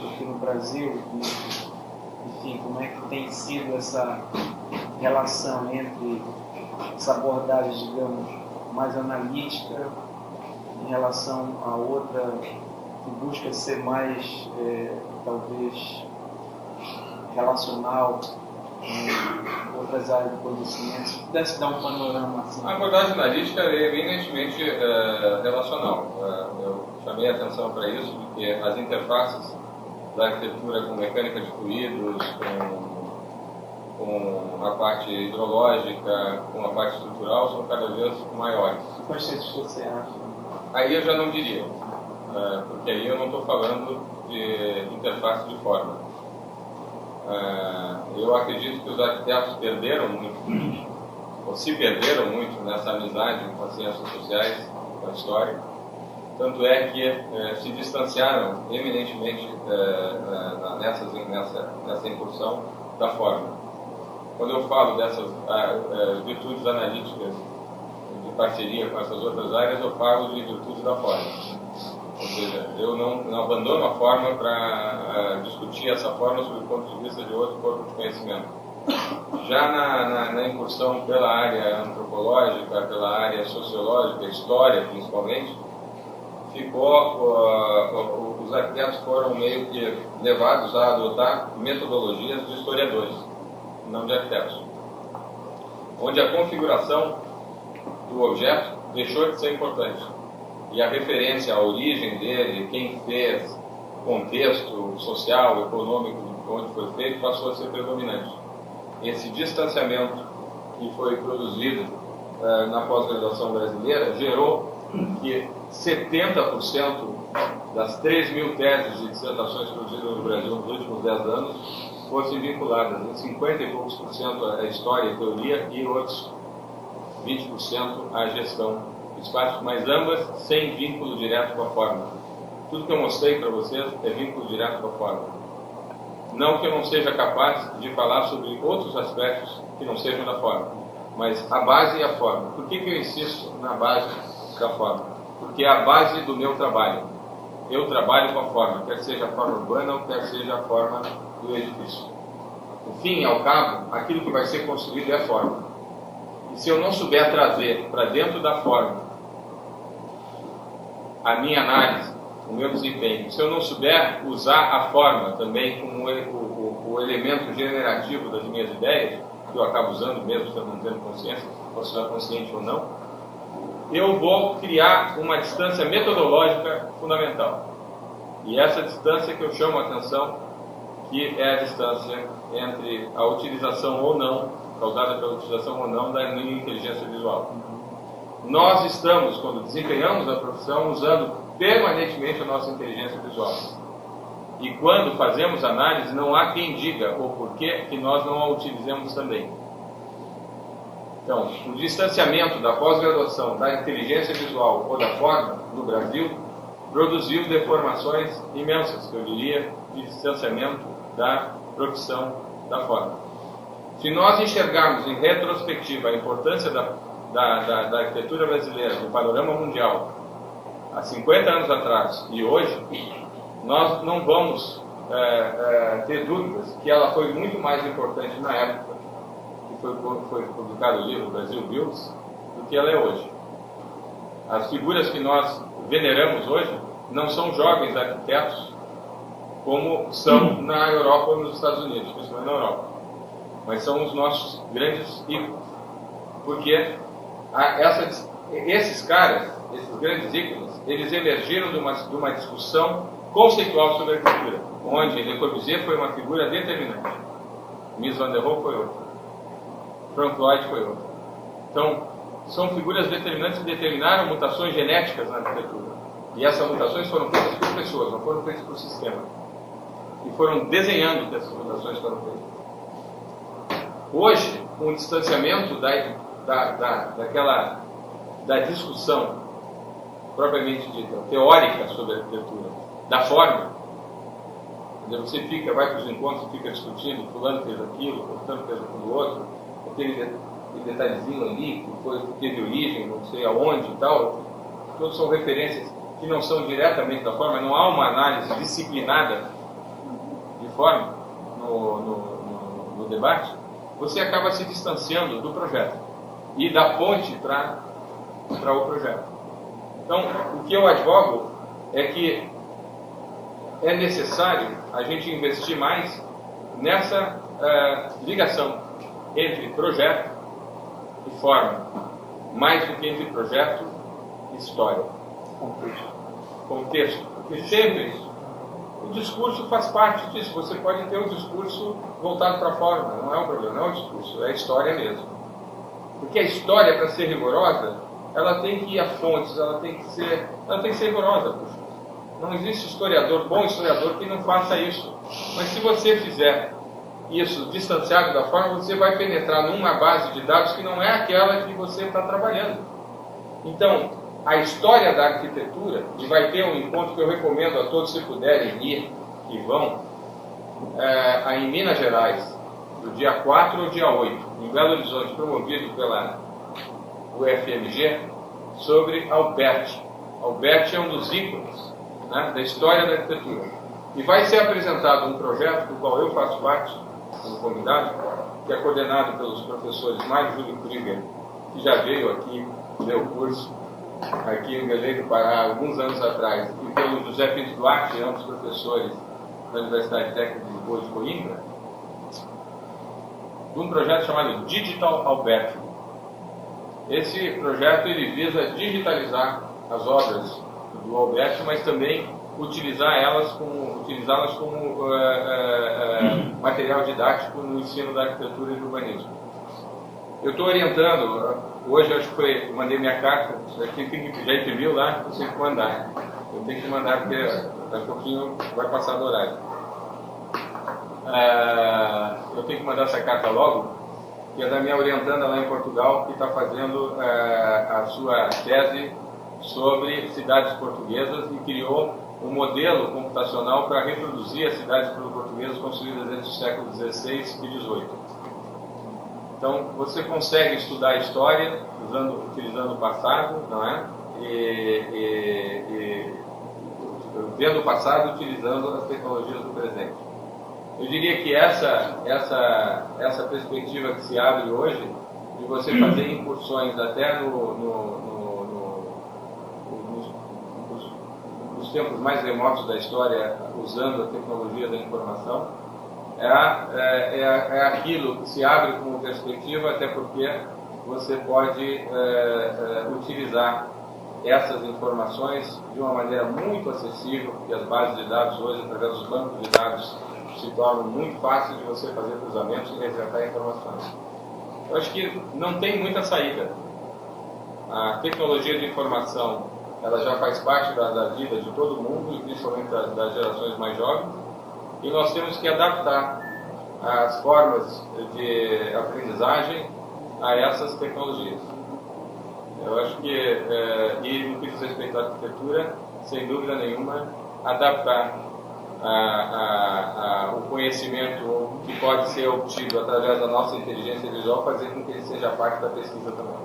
aqui no Brasil, enfim, como é que tem sido essa relação entre essa abordagem, digamos, mais analítica em relação a outra que busca ser mais, talvez, relacional em outras áreas do conhecimento. Se pudesse dar um panorama assim. A abordagem analítica é eminentemente relacional. Eu chamei a atenção para isso, porque as interfaces da arquitetura com mecânica de fluidos, com a parte hidrológica, com a parte estrutural, são cada vez maiores. Quais você acha? Aí eu já não diria, porque aí eu não estou falando de interface de forma. Eu acredito que os arquitetos perderam muito, ou se perderam muito nessa amizade com as ciências sociais, com a história. Tanto é que se distanciaram eminentemente nessa incursão da forma. Quando eu falo dessas virtudes analíticas de parceria com essas outras áreas, eu falo de virtudes da forma. Ou seja, eu não abandono a forma para discutir essa forma sob o ponto de vista de outro corpo de conhecimento. Já na incursão pela área antropológica, pela área sociológica, história principalmente, os arquitetos foram meio que levados a adotar metodologias de historiadores, não de arquitetos, onde a configuração do objeto deixou de ser importante. E a referência à origem dele, quem fez, o contexto social, econômico, onde foi feito, passou a ser predominante. Esse distanciamento que foi produzido na pós-graduação brasileira gerou que 70% das 3.000 teses e dissertações produzidas no Brasil nos últimos 10 anos fossem vinculadas em 50 e poucos por cento à história e teoria e outros 20% à gestão espaços, mas ambas sem vínculo direto com a forma. Tudo que eu mostrei para vocês é vínculo direto com a forma. Não que eu não seja capaz de falar sobre outros aspectos que não sejam da forma, mas a base e a forma. Por que eu insisto na base da forma? Porque é a base do meu trabalho. Eu trabalho com a forma, quer seja a forma urbana ou quer seja a forma do edifício. No fim e ao cabo, aquilo que vai ser construído é a forma. E se eu não souber trazer para dentro da forma a minha análise, o meu desempenho, se eu não souber usar a forma também como o elemento generativo das minhas ideias, que eu acabo usando mesmo se eu não tendo consciência, posso estar consciente ou não, eu vou criar uma distância metodológica fundamental. E essa distância que eu chamo a atenção, que é a distância entre a utilização ou não, causada pela utilização ou não, da inteligência visual. Nós estamos, quando desempenhamos a profissão, usando permanentemente a nossa inteligência visual. E quando fazemos análise, não há quem diga o porquê que nós não a utilizemos também. Então, o distanciamento da pós-graduação da inteligência visual ou da forma no Brasil produziu deformações imensas, que eu diria, de distanciamento da profissão da forma. Se nós enxergarmos em retrospectiva a importância da arquitetura brasileira no panorama mundial, há 50 anos atrás e hoje, nós não vamos ter dúvidas que ela foi muito mais importante na época que foi publicado o livro Brasil Builds do que ela é hoje. As figuras que nós veneramos hoje não são jovens arquitetos como são na Europa ou nos Estados Unidos, principalmente na Europa, mas são os nossos grandes ícones, porque esses caras, esses grandes ícones, eles emergiram de uma discussão conceitual sobre a arquitetura, onde Le Corbusier foi uma figura determinante, Mies van der Rohe foi outra, Frank Lloyd foi outra. Então, são figuras determinantes que determinaram mutações genéticas na arquitetura. E essas mutações foram feitas por pessoas, não foram feitas por sistema. E foram desenhando que essas mutações foram feitas. Hoje, com o distanciamento da discussão propriamente dita, teórica sobre a arquitetura, da forma, você vai para os encontros e fica discutindo, fulano fez aquilo, fulano fez aquilo outro, aquele detalhezinho ali, que teve origem, não sei aonde e tal, todos são referências que não são diretamente da forma, não há uma análise disciplinada de forma no debate, você acaba se distanciando do projeto e da ponte para o projeto. Então, o que eu advogo é que é necessário a gente investir mais nessa ligação entre projeto e forma, mais do que entre projeto e história. Contexto. Porque sempre o discurso faz parte disso. Você pode ter um discurso voltado para a forma, não é um problema, não é um discurso, é a história mesmo. Porque a história, para ser rigorosa, ela tem que ir a fontes, ela tem que ser rigorosa. Puxa. Não existe bom historiador que não faça isso. Mas se você fizer isso distanciado da forma, você vai penetrar numa base de dados que não é aquela que você está trabalhando. Então, a história da arquitetura, e vai ter um encontro que eu recomendo a todos, se puderem ir, que vão, em Minas Gerais, do dia 4 ao dia 8, em Belo Horizonte, promovido pela UFMG, sobre Alberti. Alberti é um dos ícones, né, da história da arquitetura. E vai ser apresentado um projeto do qual eu faço parte, como convidado, que é coordenado pelos professores Mário Júlio Krieger, que já veio aqui, deu curso aqui em Belém do Pará, alguns anos atrás, e pelo José Pinto Duarte, ambos professores da Universidade Técnica de Lisboa de Coimbra, de um projeto chamado Digital Alberti. Esse projeto ele visa digitalizar as obras do Alberti, mas também utilizá-las como material didático no ensino da arquitetura e do urbanismo. Eu estou orientando, hoje acho que mandei minha carta, já imprimiu lá, eu tenho que mandar. Eu tenho que mandar porque daqui a pouquinho vai passar do horário. Eu tenho que mandar essa carta logo, que é da minha orientanda lá em Portugal, que está fazendo a sua tese sobre cidades portuguesas e criou um modelo computacional para reproduzir as cidades portuguesas construídas entre os séculos XVI e XVIII. Então, você consegue estudar a história utilizando o passado, não é? E vendo o passado utilizando as tecnologias do presente. Eu diria que essa perspectiva que se abre hoje, de você fazer incursões até nos tempos mais remotos da história, usando a tecnologia da informação, é aquilo que se abre como perspectiva, até porque você pode utilizar essas informações de uma maneira muito acessível, porque as bases de dados hoje, através dos bancos de dados, se tornam muito fáceis de você fazer cruzamentos e resgatar informações. Eu acho que não tem muita saída. A tecnologia de informação, ela já faz parte da vida de todo mundo, e principalmente das gerações mais jovens, e nós temos que adaptar as formas de aprendizagem a essas tecnologias. Eu acho que, e no que diz respeito à arquitetura, sem dúvida nenhuma, adaptar o conhecimento que pode ser obtido através da nossa inteligência visual, fazer com que ele seja parte da pesquisa também.